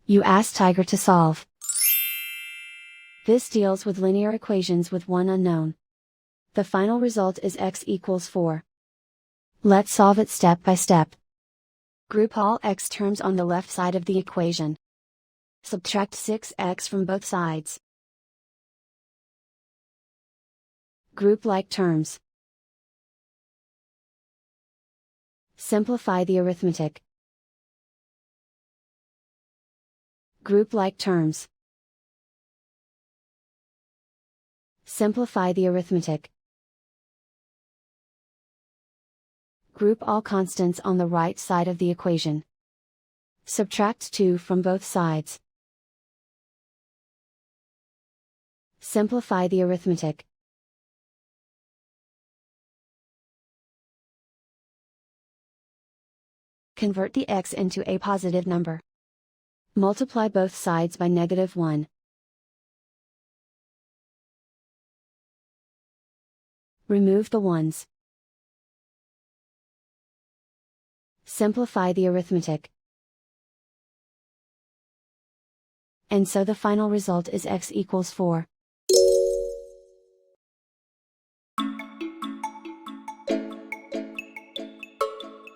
You ask Tiger to solve. This deals with linear equations with one unknown. The final result is x equals 4. Let's solve it step by step. Group all x terms on the left side of the equation. Subtract 6x from both sides. Group like terms. Simplify the arithmetic. Group like terms. Simplify the arithmetic. Group all constants on the right side of the equation. Subtract 2 from both sides. Simplify the arithmetic. Convert the x into a positive number. Multiply both sides by -1. Remove the ones. Simplify the arithmetic. And so the final result is x equals 4.